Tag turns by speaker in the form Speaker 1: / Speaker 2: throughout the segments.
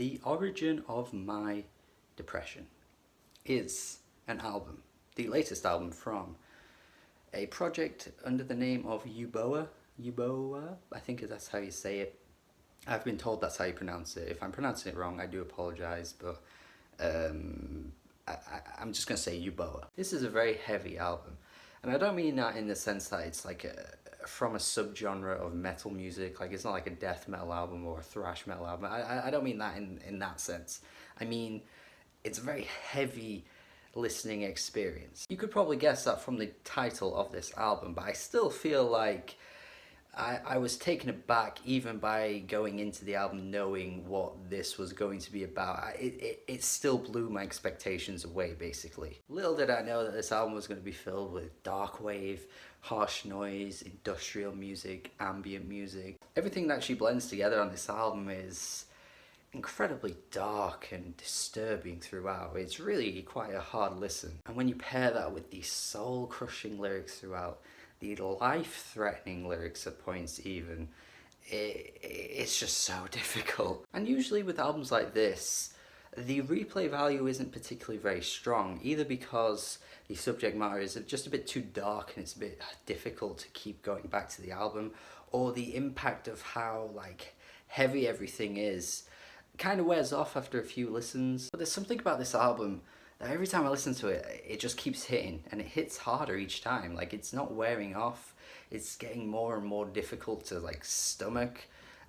Speaker 1: The Origin of My Depression is an album, the latest album from a project under the name of Uboa. Uboa, I think that's how you say it. I've been told that's how you pronounce it. If I'm pronouncing it wrong, I do apologise, but I'm just going to say Uboa. This is a very heavy album, and I don't mean that in the sense that it's like from a subgenre of metal music, like it's not like a death metal album or a thrash metal album. I don't mean that in that sense. I mean, it's a very heavy listening experience. You could probably guess that from the title of this album, but I still feel like I was taken aback even by going into the album knowing what this was going to be about. It still blew my expectations away, basically. Little did I know that this album was going to be filled with dark wave, harsh noise, industrial music, ambient music. Everything that she blends together on this album is incredibly dark and disturbing throughout. It's really quite a hard listen. And when you pair that with these soul-crushing lyrics throughout, the life-threatening lyrics at points even, it's just so difficult. And usually with albums like this, the replay value isn't particularly very strong, either because the subject matter is just a bit too dark and it's a bit difficult to keep going back to the album, or the impact of how like heavy everything is kind of wears off after a few listens. But there's something about this album that every time I listen to it, it just keeps hitting, and it hits harder each time. Like, it's not wearing off, it's getting more and more difficult to like stomach,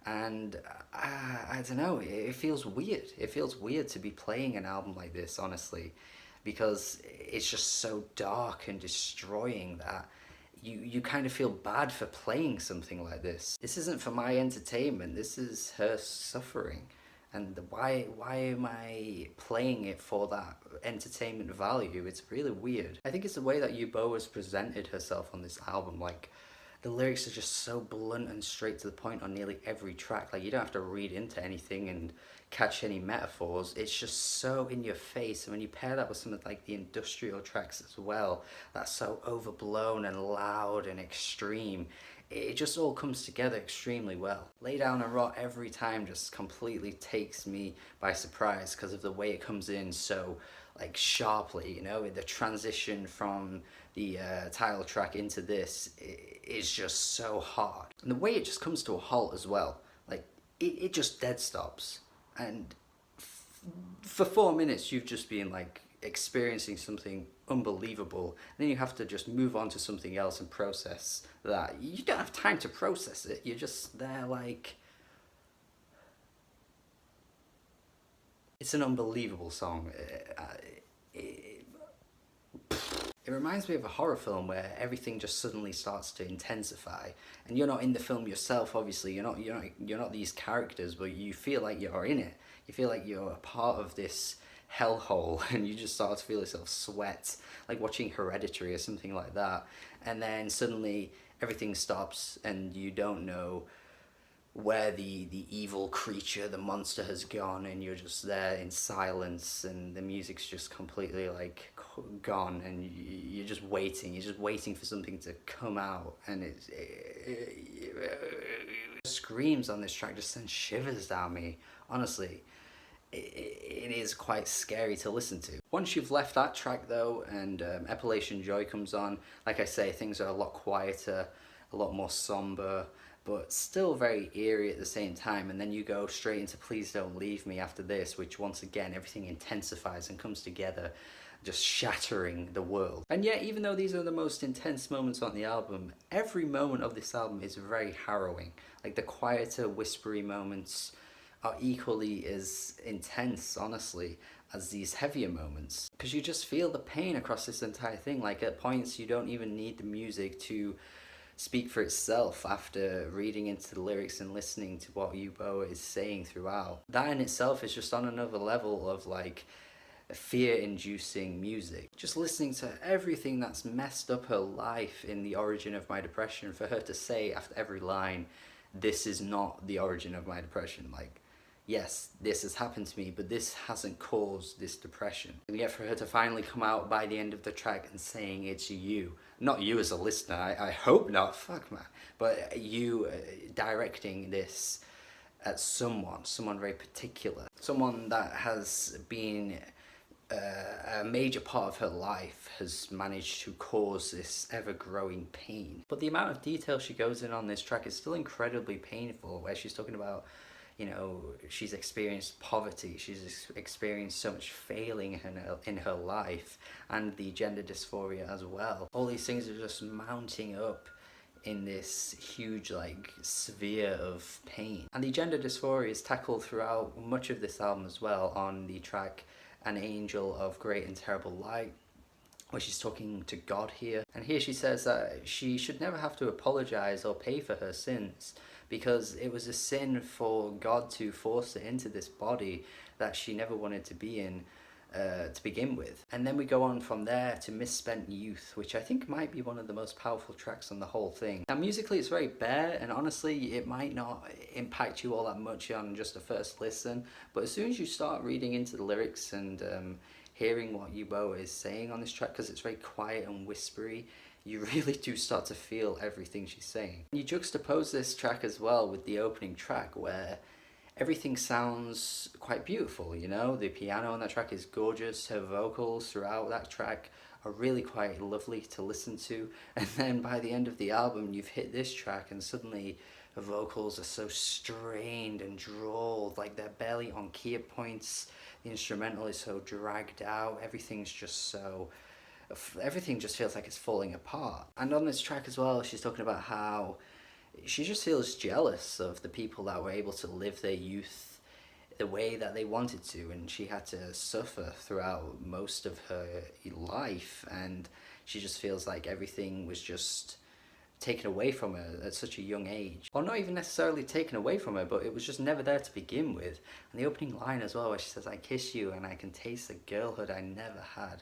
Speaker 1: and I don't know, it feels weird. It feels weird to be playing an album like this, honestly, because it's just so dark and destroying that you kind of feel bad for playing something like this. This isn't for my entertainment, this is her suffering. And why am I playing it for that entertainment value? It's really weird. I think it's the way that Uboa has presented herself on this album. Like, the lyrics are just so blunt and straight to the point on nearly every track. Like, you don't have to read into anything and catch any metaphors. It's just so in your face. And when you pair that with some of like the industrial tracks as well, that's so overblown and loud and extreme, it just all comes together extremely well. Lay Down and Rot every time just completely takes me by surprise because of the way it comes in so like sharply, you know. The transition from the title track into this is just so hard. And the way it just comes to a halt as well, like it just dead stops. And for 4 minutes you've just been like experiencing something unbelievable, then you have to just move on to something else and process that. You don't have time to process it, you're just there like... It's an unbelievable song. It reminds me of a horror film where everything just suddenly starts to intensify, and you're not in the film yourself, obviously. You're not these characters, but you feel like you're in it. You feel like you're a part of this hellhole, and you just start to feel yourself sweat, like watching Hereditary or something like that. And then suddenly everything stops and you don't know where the evil creature, the monster, has gone, and you're just there in silence, and the music's just completely like gone, and you're just waiting for something to come out, and it screams on this track just send shivers down me, honestly. It is quite scary to listen to. Once you've left that track though, and Epilation Joy comes on, like I say, things are a lot quieter, a lot more somber, but still very eerie at the same time. And then you go straight into Please Don't Leave Me after this, which once again everything intensifies and comes together, just shattering the world. And yet, even though these are the most intense moments on the album, every moment of this album is very harrowing. Like, the quieter, whispery moments are equally as intense, honestly, as these heavier moments, because you just feel the pain across this entire thing. Like, at points you don't even need the music to speak for itself after reading into the lyrics and listening to what Uboa is saying throughout. That in itself is just on another level of like fear-inducing music. Just listening to everything that's messed up her life in The Origin of My Depression, for her to say after every line, this is not the origin of my depression. Like, yes, this has happened to me, but this hasn't caused this depression. And yet for her to finally come out by the end of the track and saying it's you, not you as a listener, I hope not, fuck man, but you directing this at someone very particular. Someone that has been a major part of her life has managed to cause this ever-growing pain. But the amount of detail she goes in on this track is still incredibly painful, where she's talking about, you know, she's experienced poverty, she's experienced so much failing in her life, and the gender dysphoria as well. All these things are just mounting up in this huge like sphere of pain. And the gender dysphoria is tackled throughout much of this album as well, on the track An Angel of Great and Terrible Light, where she's talking to God here. And here she says that she should never have to apologize or pay for her sins, because it was a sin for God to force her into this body that she never wanted to be in to begin with. And then we go on from there to Misspent Youth, which I think might be one of the most powerful tracks on the whole thing. Now musically it's very bare, and honestly it might not impact you all that much on just a first listen, but as soon as you start reading into the lyrics and hearing what Uboa is saying on this track, because it's very quiet and whispery, you really do start to feel everything she's saying. You juxtapose this track as well with the opening track, where everything sounds quite beautiful, you know? The piano on that track is gorgeous, her vocals throughout that track are really quite lovely to listen to, and then by the end of the album you've hit this track and suddenly the vocals are so strained and drawled, like they're barely on key at points, the instrumental is so dragged out, everything just feels like it's falling apart. And on this track as well, she's talking about how she just feels jealous of the people that were able to live their youth the way that they wanted to, and she had to suffer throughout most of her life, and she just feels like everything was just taken away from her at such a young age. Or not even necessarily taken away from her, but it was just never there to begin with. And the opening line as well, where she says, "I kiss you and I can taste the girlhood I never had."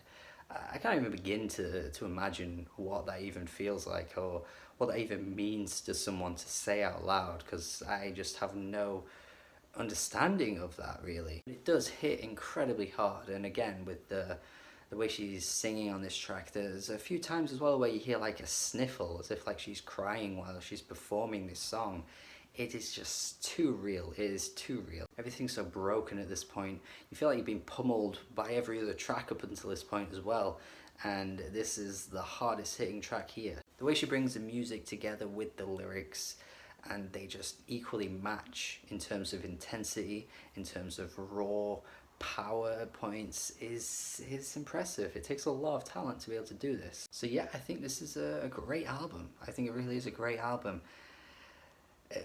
Speaker 1: I can't even begin to imagine what that even feels like, or what that even means to someone to say out loud, because I just have no understanding of that really. It does hit incredibly hard, and again with the way she's singing on this track, there's a few times as well where you hear like a sniffle, as if like she's crying while she's performing this song. It is just too real. It is too real. Everything's so broken at this point. You feel like you've been pummeled by every other track up until this point as well, and this is the hardest hitting track here. The way she brings the music together with the lyrics, and they just equally match in terms of intensity, in terms of raw power points, is impressive. It takes a lot of talent to be able to do this. So yeah, I think this is a great album. I think it really is a great album.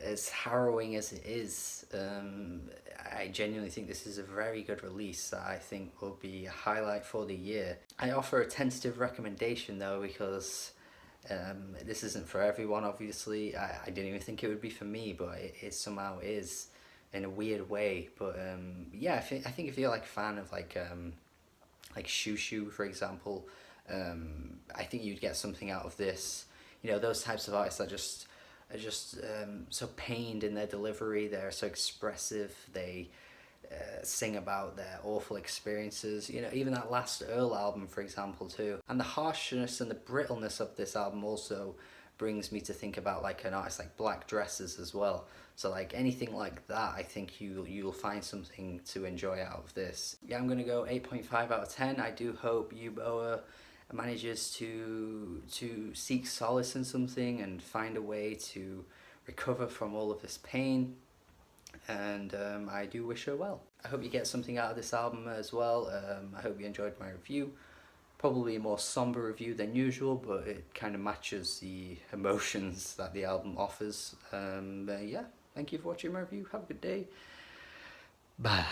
Speaker 1: As harrowing as it is, I genuinely think this is a very good release that I think will be a highlight for the year. I offer a tentative recommendation though, because this isn't for everyone obviously. I didn't even think it would be for me, but it somehow is in a weird way. But yeah, I think if you're like a fan of like Shoo Shoo for example, I think you'd get something out of this. You know, those types of artists are just so pained in their delivery, they're so expressive, they sing about their awful experiences, you know, even that last Earl album for example too. And the harshness and the brittleness of this album also brings me to think about like an artist like Black Dresses as well. So like anything like that, I think you'll find something to enjoy out of this. Yeah, I'm gonna go 8.5 out of 10. I do hope Uboa manages to seek solace in something and find a way to recover from all of this pain, and I do wish her well. I hope you get something out of this album as well. I hope you enjoyed my review. Probably a more somber review than usual, but it kind of matches the emotions that the album offers. Yeah, thank you for watching my review. Have a good day. Bye.